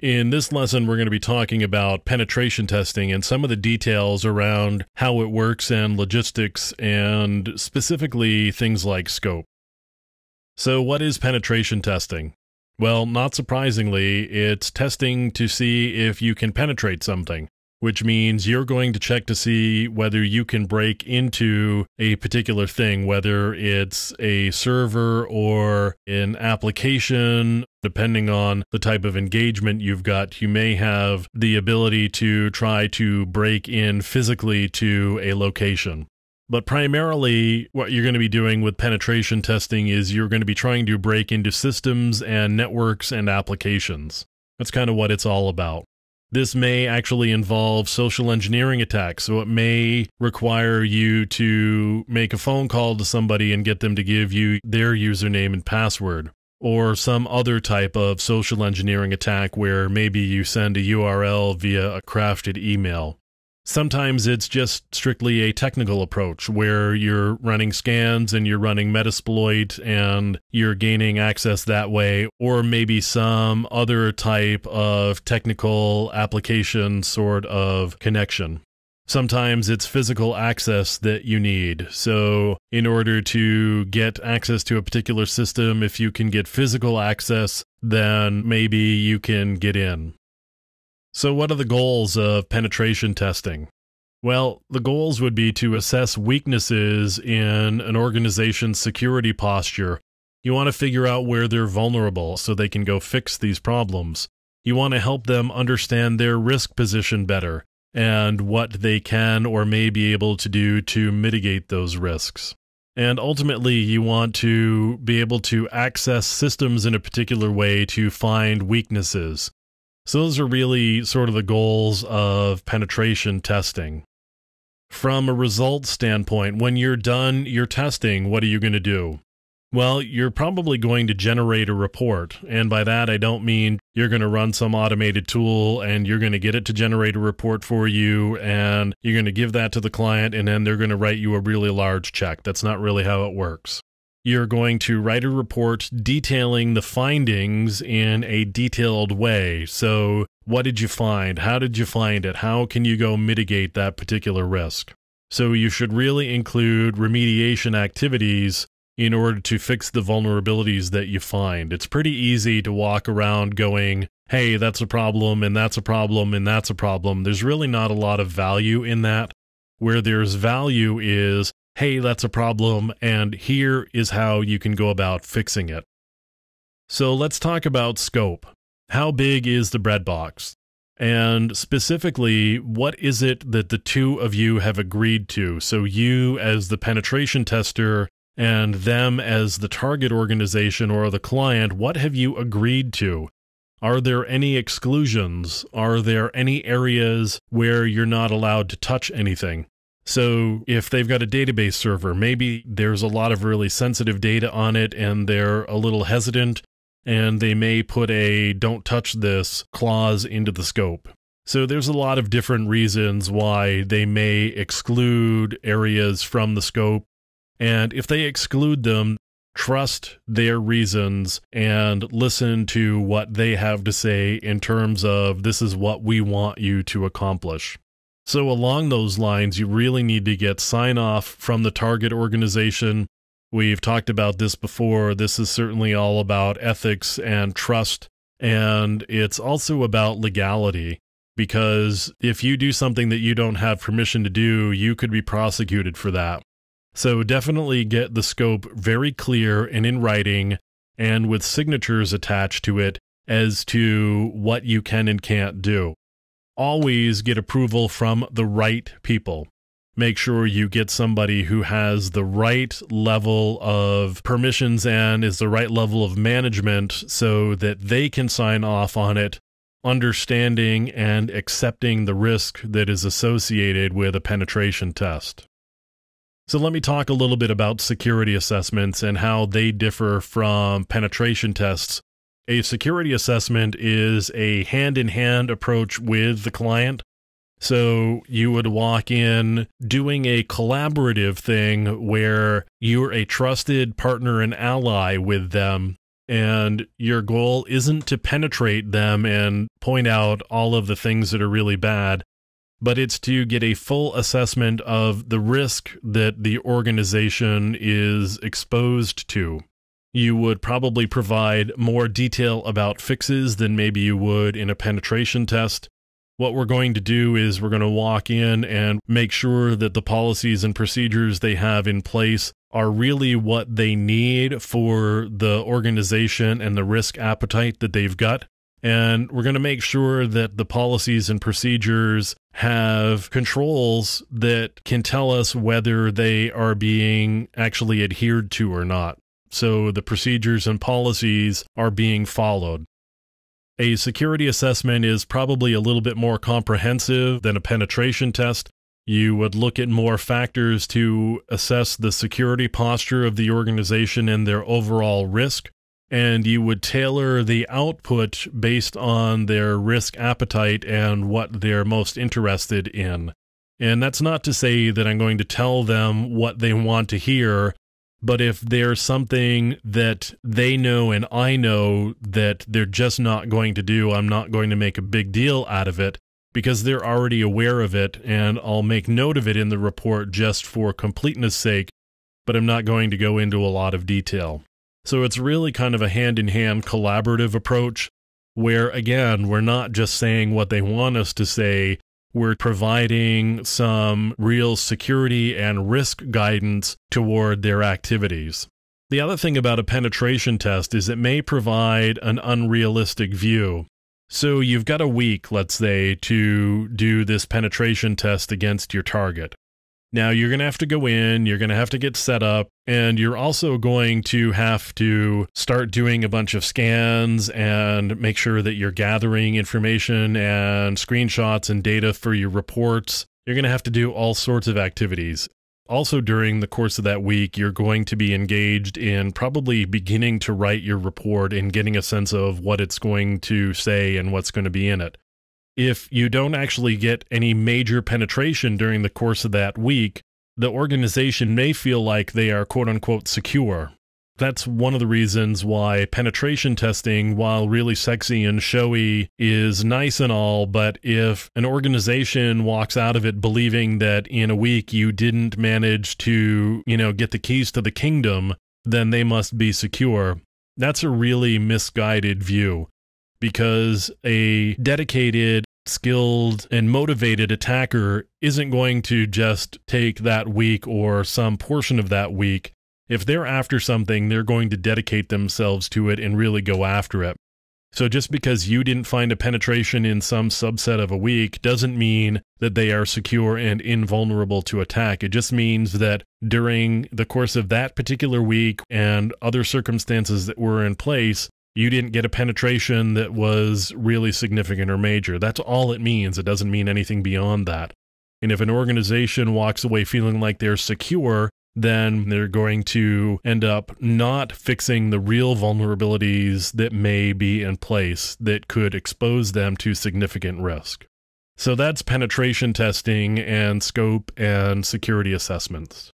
In this lesson, we're going to be talking about penetration testing and some of the details around how it works and logistics and specifically things like scope. So what is penetration testing? Well, not surprisingly, it's testing to see if you can penetrate something, which means you're going to check to see whether you can break into a particular thing, whether it's a server or an application. Depending on the type of engagement you've got, you may have the ability to try to break in physically to a location. But primarily, what you're going to be doing with penetration testing is you're going to be trying to break into systems and networks and applications. That's kind of what it's all about. This may actually involve social engineering attacks, so it may require you to make a phone call to somebody and get them to give you their username and password, or some other type of social engineering attack where maybe you send a URL via a crafted email. Sometimes it's just strictly a technical approach where you're running scans and you're running Metasploit and you're gaining access that way, or maybe some other type of technical application sort of connection. Sometimes it's physical access that you need. So in order to get access to a particular system, if you can get physical access, then maybe you can get in. So what are the goals of penetration testing? Well, the goals would be to assess weaknesses in an organization's security posture. You want to figure out where they're vulnerable so they can go fix these problems. You want to help them understand their risk position better and what they can or may be able to do to mitigate those risks. And ultimately, you want to be able to access systems in a particular way to find weaknesses. So those are really sort of the goals of penetration testing. From a results standpoint, when you're done your testing, what are you going to do? Well, you're probably going to generate a report, and by that I don't mean you're going to run some automated tool and you're going to get it to generate a report for you and you're going to give that to the client and then they're going to write you a really large check. That's not really how it works. You're going to write a report detailing the findings in a detailed way. So, what did you find? How did you find it? How can you go mitigate that particular risk? So you should really include remediation activities in order to fix the vulnerabilities that you find. It's pretty easy to walk around going, hey, that's a problem, and that's a problem, and that's a problem. There's really not a lot of value in that. Where there's value is, hey, that's a problem, and here is how you can go about fixing it. So let's talk about scope. How big is the breadbox? And specifically, what is it that the two of you have agreed to? So you as the penetration tester and them as the target organization or the client, what have you agreed to? Are there any exclusions? Are there any areas where you're not allowed to touch anything? So if they've got a database server, maybe there's a lot of really sensitive data on it and they're a little hesitant and they may put a don't touch this clause into the scope. So there's a lot of different reasons why they may exclude areas from the scope. And if they exclude them, trust their reasons and listen to what they have to say in terms of this is what we want you to accomplish. So along those lines, you really need to get sign-off from the target organization. We've talked about this before. This is certainly all about ethics and trust, and it's also about legality, because if you do something that you don't have permission to do, you could be prosecuted for that. So definitely get the scope very clear and in writing, and with signatures attached to it as to what you can and can't do. Always get approval from the right people. Make sure you get somebody who has the right level of permissions and is the right level of management so that they can sign off on it, understanding and accepting the risk that is associated with a penetration test. So let me talk a little bit about security assessments and how they differ from penetration tests. A security assessment is a hand-in-hand approach with the client. So you would walk in doing a collaborative thing where you're a trusted partner and ally with them, And your goal isn't to penetrate them and point out all of the things that are really bad, but it's to get a full assessment of the risk that the organization is exposed to. You would probably provide more detail about fixes than maybe you would in a penetration test. What we're going to do is we're going to walk in and make sure that the policies and procedures they have in place are really what they need for the organization and the risk appetite that they've got. And we're going to make sure that the policies and procedures have controls that can tell us whether they are being actually adhered to or not. So the procedures and policies are being followed. A security assessment is probably a little bit more comprehensive than a penetration test. You would look at more factors to assess the security posture of the organization and their overall risk, and you would tailor the output based on their risk appetite and what they're most interested in. And that's not to say that I'm going to tell them what they want to hear, but if there's something that they know and I know that they're just not going to do, I'm not going to make a big deal out of it because they're already aware of it, and I'll make note of it in the report just for completeness sake, but I'm not going to go into a lot of detail. So it's really kind of a hand-in-hand collaborative approach where, again, we're not just saying what they want us to say, we're providing some real security and risk guidance toward their activities. The other thing about a penetration test is it may provide an unrealistic view. So you've got a week, let's say, to do this penetration test against your target. Now you're going to have to go in, you're going to have to get set up, and you're also going to have to start doing a bunch of scans and make sure that you're gathering information and screenshots and data for your reports. You're going to have to do all sorts of activities. Also, during the course of that week, you're going to be engaged in probably beginning to write your report and getting a sense of what it's going to say and what's going to be in it. If you don't actually get any major penetration during the course of that week, the organization may feel like they are quote-unquote secure. That's one of the reasons why penetration testing, while really sexy and showy, is nice and all, but if an organization walks out of it believing that in a week you didn't manage to, get the keys to the kingdom, then they must be secure. That's a really misguided view, because a dedicated, skilled, and motivated attacker isn't going to just take that week or some portion of that week. If they're after something, they're going to dedicate themselves to it and really go after it. So just because you didn't find a penetration in some subset of a week doesn't mean that they are secure and invulnerable to attack. It just means that during the course of that particular week and other circumstances that were in place, you didn't get a penetration that was really significant or major. That's all it means. It doesn't mean anything beyond that. And if an organization walks away feeling like they're secure, then they're going to end up not fixing the real vulnerabilities that may be in place that could expose them to significant risk. So that's penetration testing and scope and security assessments.